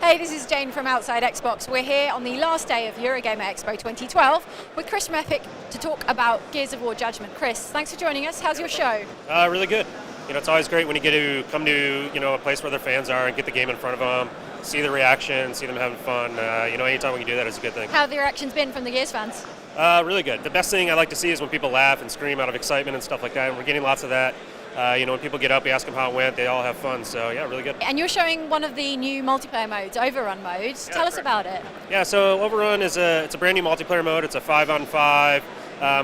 Hey, this is Jane from Outside Xbox. We're here on the last day of Eurogamer Expo 2012 with Chris from Epic to talk about Gears of War Judgment. Chris, thanks for joining us. How's your show? Really good. It's always great when you get to come to a place where their fans are and get the game in front of them, see the reaction, see them having fun. Anytime we can do that is a good thing. How have the reactions been from the Gears fans? Really good. The best thing I like to see is when people laugh and scream out of excitement and stuff like that. And we're getting lots of that. When people get up, we ask them how it went. They all have fun. So yeah, really good. And you're showing one of the new multiplayer modes, Overrun mode. Tell us about it. Yeah. So Overrun is it's a brand new multiplayer mode. It's a 5-on-5.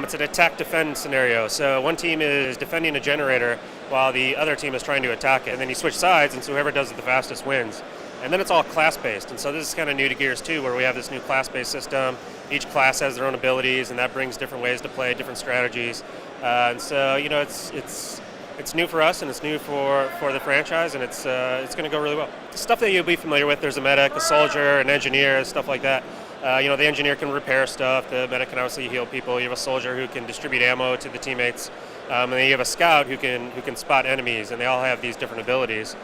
It's an attack defend scenario. So one team is defending a generator while the other team is trying to attack it. And then you switch sides, and so whoever does it the fastest wins. And then it's all class-based. And so this is kind of new to Gears 2, where we have this new class-based system. Each class has their own abilities, and that brings different ways to play, different strategies. And so it's new for us, and it's new for the franchise, and it's going to go really well. Stuff that you'll be familiar with, there's a medic, a soldier, an engineer, stuff like that. The engineer can repair stuff, the medic can obviously heal people, you have a soldier who can distribute ammo to the teammates, and then you have a scout who can spot enemies, and they all have these different abilities,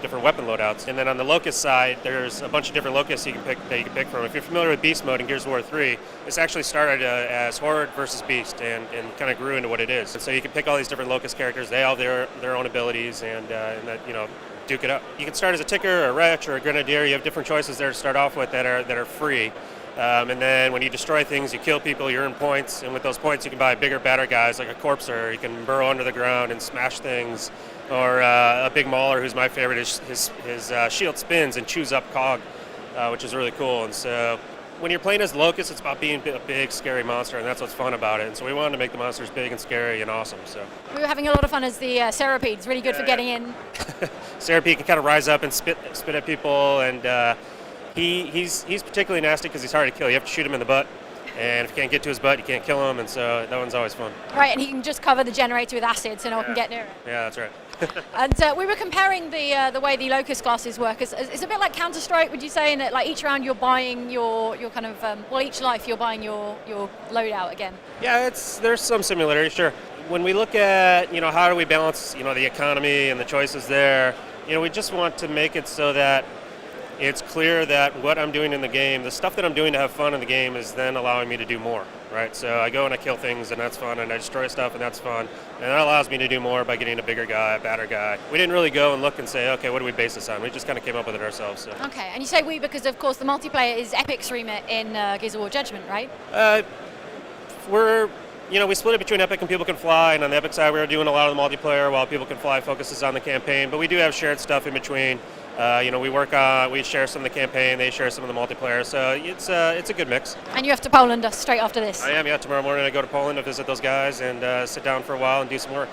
different weapon loadouts. And then on the Locust side, there's a bunch of different Locusts that you can pick from. If you're familiar with Beast mode in Gears of War 3, this actually started as Horde versus Beast and kind of grew into what it is. And so you can pick all these different Locust characters, they all have their own abilities, and that, duke it up. You can start as a Ticker, or a Wretch, or a Grenadier. You have different choices there to start off with that are free. And then when you destroy things, you kill people, you earn points, and with those points you can buy bigger, badder guys like a Corpser. You can burrow under the ground and smash things, or a big Mauler, who's my favorite. His shield spins and chews up Cog, which is really cool. And so when you're playing as Locust, it's about being a big, scary monster, and that's what's fun about it. And so we wanted to make the monsters big and scary and awesome. So we were having a lot of fun as the Cerapedes, really good for getting in. Cerapede can kind of rise up and spit at people, and he's particularly nasty because he's hard to kill. You have to shoot him in the butt, and if you can't get to his butt, you can't kill him, and so that one's always fun. Right, and he can just cover the generator with acid so no one can get near it. Yeah, that's right. And we were comparing the way the Locust classes work. It's a bit like Counter-Strike, would you say, in that like each round you're buying your kind of, each life you're buying your loadout again? Yeah, there's some similarity, sure. When we look at, how do we balance, the economy and the choices there, we just want to make it so that it's clear that what I'm doing in the game, the stuff that I'm doing to have fun in the game, is then allowing me to do more, right? So I go and I kill things, and that's fun, and I destroy stuff, and that's fun, and that allows me to do more by getting a bigger guy, a badder guy. We didn't really go and look and say, okay, what do we base this on? We just kind of came up with it ourselves. So. Okay, and you say we because, of course, the multiplayer is Epic's remit in Gears of War Judgment, right? We split it between Epic and People Can Fly, and on the Epic side we were doing a lot of the multiplayer while People Can Fly focuses on the campaign, but we do have shared stuff in between. We share some of the campaign, they share some of the multiplayer, so it's a good mix. And you have to Poland straight after this? I am, yeah. Tomorrow morning I go to Poland to visit those guys and sit down for a while and do some work.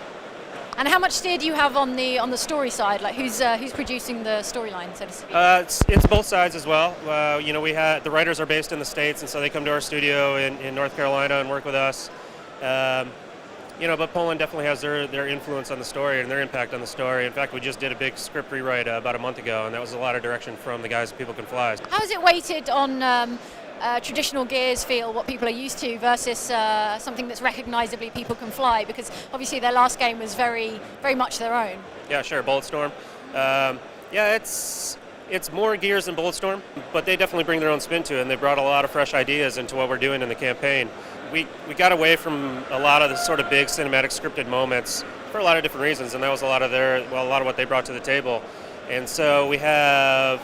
And how much steer do you have on the story side? Like who's producing the storyline, so to speak? It's both sides as well. The writers are based in the States, and so they come to our studio in North Carolina and work with us. But Poland definitely has their influence on the story and their impact on the story. In fact, we just did a big script rewrite about a month ago, and that was a lot of direction from the guys at People Can Fly. How is it weighted on traditional Gears feel, what people are used to, versus something that's recognizably People Can Fly? Because obviously their last game was very, very much their own. Yeah, sure, Bulletstorm. It's more Gears than Bulletstorm, but they definitely bring their own spin to it, and they brought a lot of fresh ideas into what we're doing in the campaign. We got away from a lot of the sort of big cinematic scripted moments for a lot of different reasons, and that was a lot of what they brought to the table. And so we have,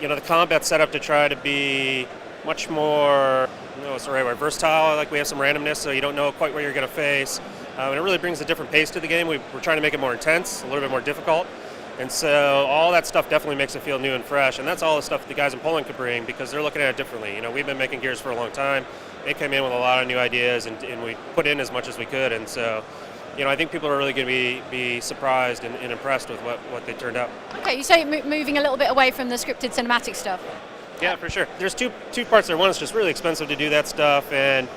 the combat set up to try to be much more, what's the right word, versatile. Like we have some randomness, so you don't know quite what you're going to face. And it really brings a different pace to the game. We're trying to make it more intense, a little bit more difficult. And so all that stuff definitely makes it feel new and fresh, and that's all the stuff the guys in Poland could bring because they're looking at it differently. We've been making Gears for a long time. They came in with a lot of new ideas, and we put in as much as we could. And so, I think people are really going to be surprised and impressed with what they turned out. Okay, you say moving a little bit away from the scripted cinematic stuff. Yeah, for sure. There's two parts there. One is just really expensive to do that stuff, and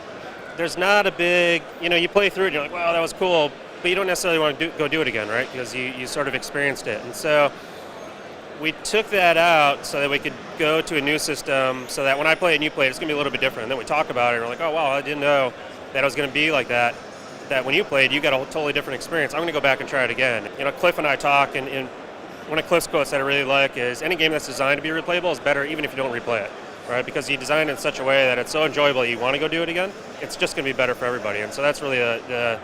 there's not a big, you play through it and you're like, wow, that was cool. But you don't necessarily want to go do it again, right? Because you sort of experienced it. And so we took that out so that we could go to a new system so that when I play it and you play it, it's going to be a little bit different. And then we talk about it and we're like, oh, wow, I didn't know that it was going to be like that. That when you played, you got a totally different experience. I'm going to go back and try it again. Cliff and I talk, and one of Cliff's quotes that I really like is, any game that's designed to be replayable is better even if you don't replay it, right? Because he designed it in such a way that it's so enjoyable you want to go do it again. It's just going to be better for everybody. And so that's really a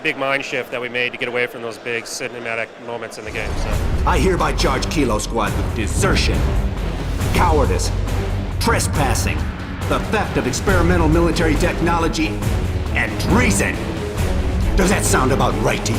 big mind shift that we made to get away from those big cinematic moments in the game. So I hereby charge Kilo Squad with desertion, cowardice, trespassing, the theft of experimental military technology, and treason. Does that sound about right to you?